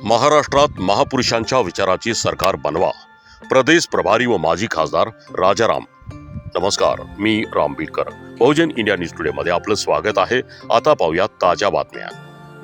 महाराष्ट्रात महापुरुषांच्या विचाराची सरकार बनवा. प्रदेश प्रभारी व माजी खासदार राजाराम. नमस्कार, मी राम बीडकर. बहुजन इंडिया न्यूज टुडे मध्ये आपलं स्वागत आहे. आता पाहूयात ताज्या बातम्या.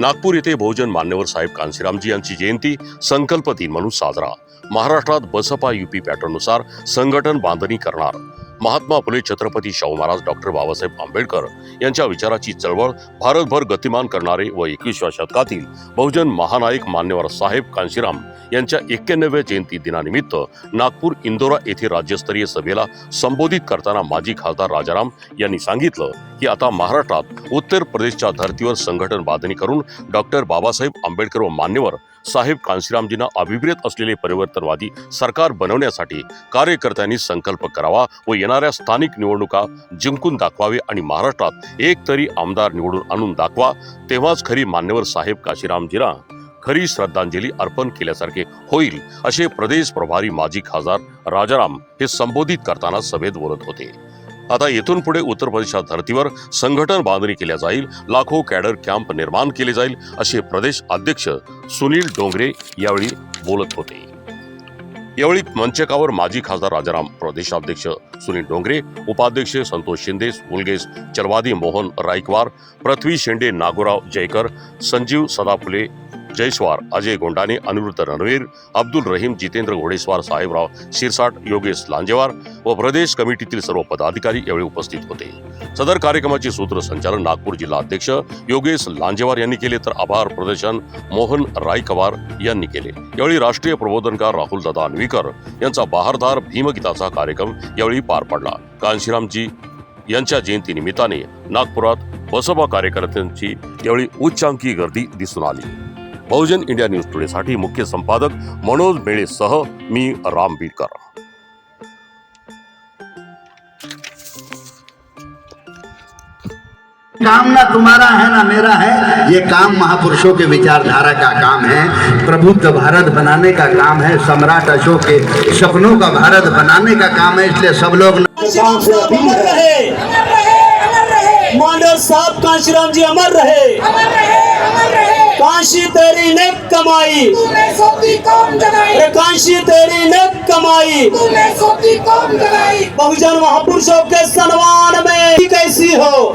नागपूर येथे बहुजन मान्यवर साहेब कांशीरामजी यांची जयंती संकल्प दिन म्हणून साजरा. महाराष्ट्रात बसपा यूपी पॅटर्ननुसार संघटन बांधणी करणार. महात्मा फुले छत्रपती शाहू महाराज डॉक्टर बाबासाहेब आंबेडकर यांच्या विचाराची चळवळ भारतभर गतिमान करणारे व 21व्या शतकातील बहुजन महानायक मान्यवर साहेब कांशीराम यांच्या 91व्या जयंती दिनानिमित्त नागपूर इंदोरा येथे राज्यस्तरीय सभेला संबोधित करताना माजी खासदार राजाराम यांनी सांगितलं की आता महाराष्ट्रात उत्तर प्रदेशच्या धर्तीवर संघटन बांधणी करून डॉक्टर बाबासाहेब आंबेडकर व मान्यवर साहेब कांशीरामजींना अभिप्रेत असलेले परिवर्तनवादी सरकार बनवण्यासाठी कार्यकर्त्यांनी संकल्प करावा व येणाऱ्या स्थानिक निवडणुका जिंकून दाखवावे आणि महाराष्ट्रात एक तरी आमदार निवडून आणून दाखवा. तेव्हाच खरी मान्यवर साहेब कांशीरामजींना खरी श्रद्धांजली अर्पण केल्यासारखे होईल, असे प्रदेश प्रभारी माजी खासदार राजाराम हे संबोधित करताना सभेत बोलत होते. आता येथून पुढे उत्तर प्रदेशच्या धर्तीवर संघटन बांधणी केल्या जाईल. लाखो कॅडर कॅम्प निर्माण केले जाईल, असे प्रदेश अध्यक्ष सुनील डोंगरे यावेळी बोलत होते. यावेळी मंचकावर माजी खासदार राजाराम, प्रदेशाध्यक्ष सुनील डोंगरे, उपाध्यक्ष संतोष शिंदे, मुलगेश चलवादी, मोहन रायकवार, पृथ्वी शेंडे, नागोराव जयकर, संजीव सदाफुले जयस्वार, अजय गोंडाने, अनिरुद्ध रणवीर, अब्दुल रहीम, जितेंद्र घोडेस्वार, साहेबराव शिरसाट, योगेश लांजेवार व प्रदेश कमिटीतील सर्व पदाधिकारी यावेळी उपस्थित होते. सदर कार्यक्रमाचे सूत्रसंचालन नागपूर जिल्हा अध्यक्ष योगेश लांजेवार यांनी केले, तर आभार प्रदर्शन मोहन रायकवार यांनी केले. यावेळी राष्ट्रीय प्रबोधनकार राहुल दादा अन्वीकर यांचा बहारदार भीमगीताचा कार्यक्रम यावेळी पार पडला. कांशीरामजी यांच्या जयंती निमित्ताने नागपुरात बसपा कार्यकर्त्यांची यावेळी उच्चांकी गर्दी दिसून आली. बहुजन इंडिया न्यूज टुडे साठी मुख्य संपादक मनोज मेळे सह मी राम बीडकर. काम ना तुम्हारा है ना मेरा है, ये काम महापुरुषों के विचारधारा का काम है. प्रबुद्ध भारत बनाने का काम है. सम्राट अशोक के सपनों का भारत बनाने का काम है. इसलिए सब लोग मान्यवर साहब कांशीराम जी अमर रहे. काशी तेरी नेक कमाई, काशी तेरी नेक कमाई, बहुजन महापुरुषों के सम्मान में कैसी हो,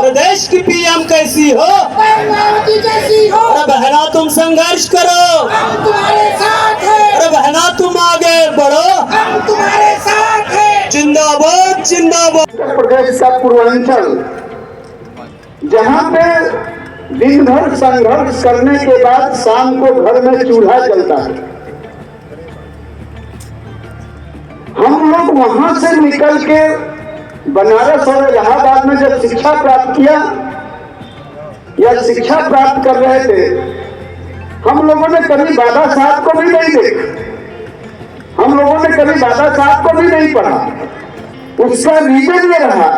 प्रदेश की पीएम कैसी हो. अरे बहना तुम संघर्ष करो, अरे बहना तुम आगे बढ़ो, हम तुम्हारे साथ हैं. जिंदाबाद जिंदाबाद. उत्तर प्रदेश का पूर्वांचल, जहाँ पे दिन भर संघर्ष करने के बाद शाम को घर में चूल्हा जलता है, हम लोग वहां से निकल के बनारस और इलाहाबाद में जब शिक्षा प्राप्त किया या शिक्षा प्राप्त कर रहे थे, हम लोगों ने कभी बाबा साहब को भी नहीं देखा, हम लोगों ने कभी बाबा साहब को भी नहीं पढ़ा. उसका रीजन ये रहा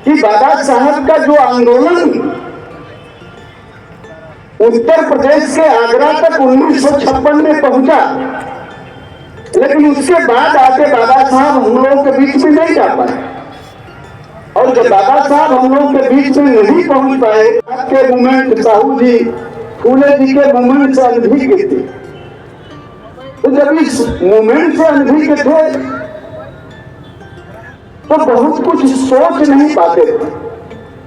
कि बाबा साहब का जो आंदोलन उत्तर प्रदेश से आगरा तक 1956 में पहुंचा, लेकिन उसके बाद आके बाबा साहब हम लोगों के बीच में नहीं जा पाए. और जब बाबा साहब हम लोगों के बीच में नहीं पहुंच पाए, के मूवमेंट साहू जी, फूले जी के मूवमेंट से अनभी के थे. तो जब इस मूवमेंट से अनभी के थे तो बहुत कुछ सोच नहीं पाते थे.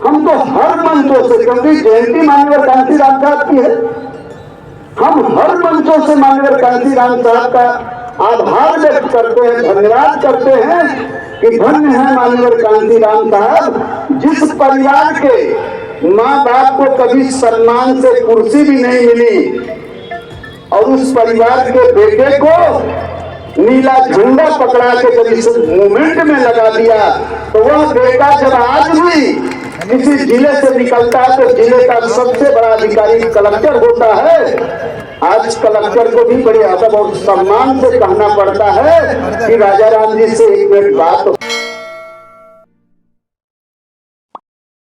हम तो हर मंचों से, क्योंकि जयंती मान्यवर कांशीराम साहब की है, हम हर मंचों से मान्यवर कांशीराम साहब का आभार व्यक्त करते हैं, धन्यवाद करते हैं कि धन्य है मान्यवर कांशीराम साहब, जिस परिवार के माँ बाप को कभी सम्मान से कुर्सी भी नहीं मिली और उस परिवार के बेटे को नीला झंडा पकड़ा के जब इस मूवमेंट में लगा दिया, तो वह बेटा जब आज भी किसी जिले से निकलता है तो जिले का सबसे बड़ा अधिकारी कलेक्टर होता है. आज कलेक्टर को भी बड़े अदब और सम्मान से कहना पड़ता है कि राजाराम जी से एक मिनट बात हो.